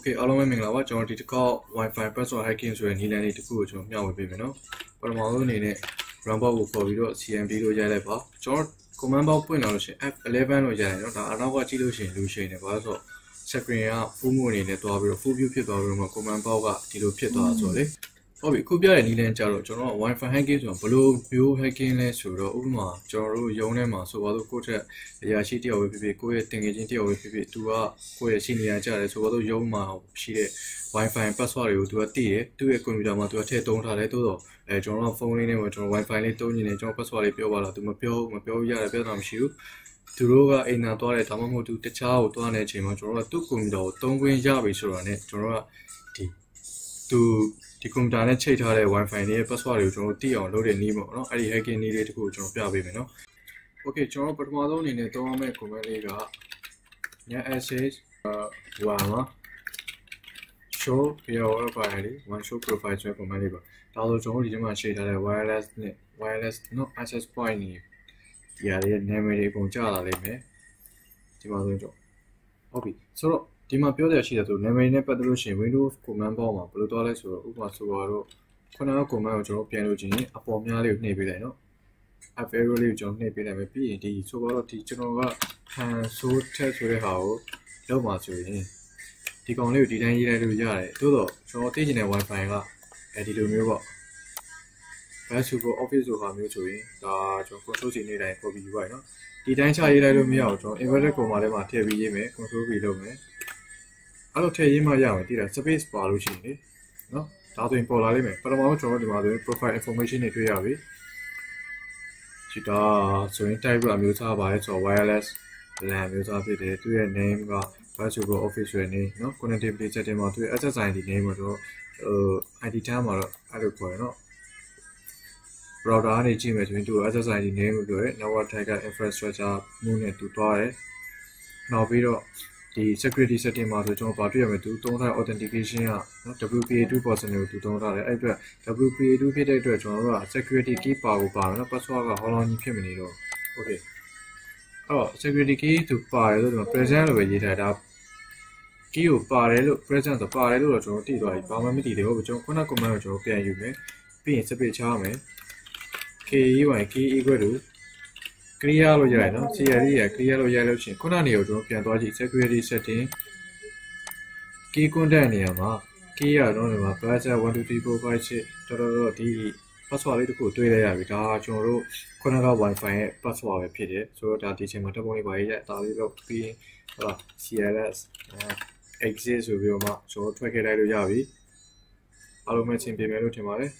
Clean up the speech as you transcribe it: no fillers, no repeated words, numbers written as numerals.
Okay အားလုံးပဲမင်္ဂလာပါကျွန်တော်ဒီတစ်ခေါက် Wi-Fi password hacking ဆိုတဲ့နည်းလမ်းလေးတစ်ခုကိုကျွန်တော်မျှဝေပေးမယ်နော်ပထမဆုံးအနေနဲ့ run box ကိုခေါ်ပြီးတော့ CMD လို့ရိုက်လိုက်ပါကျွန်တော် command box ပွင့်လာလို့ရှိရင် F11 လို့ရိုက်လိုက်နော်ဒါအနောက်ကကြည့်လို့ရှိရင်လူရှိနေပါဆိုတော့ screen က full mode အနေနဲ့တွားပြီးတော့ full view ဖြစ်သွားပြီးတော့ command box ကဒီလိုဖြစ်သွားဆိုတော့လေဟုတ်ပြီအခုပြတဲ့နည်းလမ်းကြတော့ကျွန်တော် Wi-Fi hacking ဆိုတော့ဘယ်လိုမျိုး hacking လဲဆိုတော့ဥပမာကျွန်တော်တို့ရုံးထဲမှာဆိုပါတော့ကိုယ့်ထက်အရာရှိတယောက်ပဲဖြစ်ဖြစ်ကိုယ့်ရဲ့တင်ငယ်ချင်းတယောက်ပဲဖြစ်ဖြစ်သူကကိုယ့်ရဲ့စီနီယာကြတယ်ဆိုပါတော့ရုံးမှာရှိတဲ့ Wi-Fi password တွေကိုသူကသိတယ်သူ့ရဲ့ computer မှာသူကထည့်သုံးထားတယ်တိုးတော့ကျွန်တော်ကဖုန်းလေးနဲ့မှာကျွန်တော် Wi-Fi လေးသုံးနေတယ်ကျွန်တော် password လေးပြောပါလားသူမပြောရတယ်ပြဿနာမရှိဘူးသူတို့ကအိမ်နာသွားတယ်ဒါမှမဟုတ်သူတခြားကိုသွားနေတဲ့အချိန်မှာကျွန်တော်ကသူ့ computer ကိုသုံးခွင့်ရပြီဆိုတာနဲ့ကျွန်တော်ကဒီ computer နဲ့ချိန်ထားတဲ့ Wi-Fi ရဲ့ password တွေကိုကျွန်တော်သိအောင်လုပ်တဲ့နည်းပေါ့နော်အဲ့ဒီ hacking နည်းလေးတခုကိုကျွန်တော်ပြပေးမယ်နော် Okay ကျွန်တော်ပထမဆုံးအနေနဲ့သုံးရမယ့် command လေးက net access 1 show your profile one show profile ဆိုတဲ့ command လေးပါဒါဆိုကျွန်တော်ဒီထဲမှာချိန်ထားတဲ့ wireless no access point နေဒီဟာရဲ့ name တွေအကုန်ကြာလာလိမ့်မယ်ဒီမှာဆိုတော့ဟုတ်ပြီဆိုတော့ဒီမှာပြောတဲ့အရှိတယ်ဆို name နဲ့ပတ်သက်လို့ရှိရင် Windows command box မှာဘယ်လိုသွားလဲဆိုတော့ဥပမာဆိုတော့ခုနက command ကိုကျွန်တော်ပြန်လို့ချင်းအပေါ်များလေးကိုနှိပ်ပေးလိုက်နော် app arrow လေးကိုကျွန်တော်နှိပ်ပေးလိုက်မယ်ပြီးရင်ဒီဆိုတော့ဒီကျွန်တော်က cancel tag ဆိုတဲ့ဟာကိုလောက်ပါဆိုရင်ဒီကောင်လေးကိုဒီတိုင်းရေးလိုက်လို့ရတယ်သို့တော့ကျွန်တော်သိချင်တဲ့ Wi-Fi ကဒီလိုမျိုးပေါ့ bash support office ဆိုတာမျိုးဆိုရင်ဒါကျွန်တော် control C နေတိုင်း copy ယူလိုက်နော်ဒီတိုင်းချရေးလိုက်လို့မရအောင်ကျွန်တော် inverted comma ထဲမှာထည့်ပြီးရေးမယ် control V လုပ်မယ်အဲ့လိုထည့်ရေးမှရမယ်တိတာ space ပါလို့ရှိရင်လေနော်ဒါဆိုရင်ပေါ်လာလိမ့်မယ်ပထမဆုံးကျွန်တော်ဒီမှာဆိုရင် profile information တွေတွေ့ရပြီဒီတော့ဆိုရင် type ကအမျိုးအစားပါတယ်ဆိုတော့ wireless LAN မျိုးစားဖြစ်တယ်သူရဲ့ name က bash support office ရဲ့ name နော် connectivity setting မှာသူရဲ့ SSID name ကိုတော့ID တန်းမှာတော့အဲ့လိုခေါ်ရနော် router ကနေကြည့်မယ်ဆိုရင်သူ SSID name ကိုပြောရဲ network type က infrastructure မျိုးနဲ့သူတွားတယ်နောက်ပြီးတော့ဒီ security setting မှာဆိုကျွန်တော်ဗာတွေ့ရမယ်သူသုံးထား authentication ကနော် WPA2 person ကိုသူသုံးထားတယ်အဲ့အတွက် WPA2 ဖြစ်တဲ့အတွက်ကျွန်တော်တို့က security key ပါဖို့ပါမယ်နော် password ကဟောင်းလောင်းကြီးဖြစ်မနေတော့ okay အဲ့တော့ security key သူပါတယ်ဆိုတော့ present လို့ပဲရေးထားတာ key ကိုပါတယ်လို့ present ဆိုပါတယ်လို့တော့ကျွန်တော်သိသွားပြီဘာမှမသိသေးဘူးကျွန်တော်ခုန command ကိုကျွန်တော်ပြန်ယူမယ်ပြီးရင် space ချမယ် key equal to clear လို့ရတယ်နော် CLD ရ clear လို့ရလို့ရှိရင်ခုနနေကိုကျွန်တော်ပြန်သွားကြည့် security setting key content နေရာမှာ key ရတော့ဒီမှာ password 1 2 3 4 5 6တော်ဒီ password လေးတစ်ခုတွေ့လိုက်ရပြီဒါကျွန်တော်တို့ခုနက Wi-Fi ရဲ့ password ပဲဖြစ်တယ်ဆိုတော့ဒါဒီချိန်မှာတက်ပုံလေးပါရေးရဒါလေးတော့ပြီးဟုတ်လား CLS exit ဆိုပြီးတော့မှကျွန်တော်ထွက်ခဲ့လိုက်လို့ရပြီအားလုံးပဲသင်ပြမယ်လို့ထင်ပါတယ်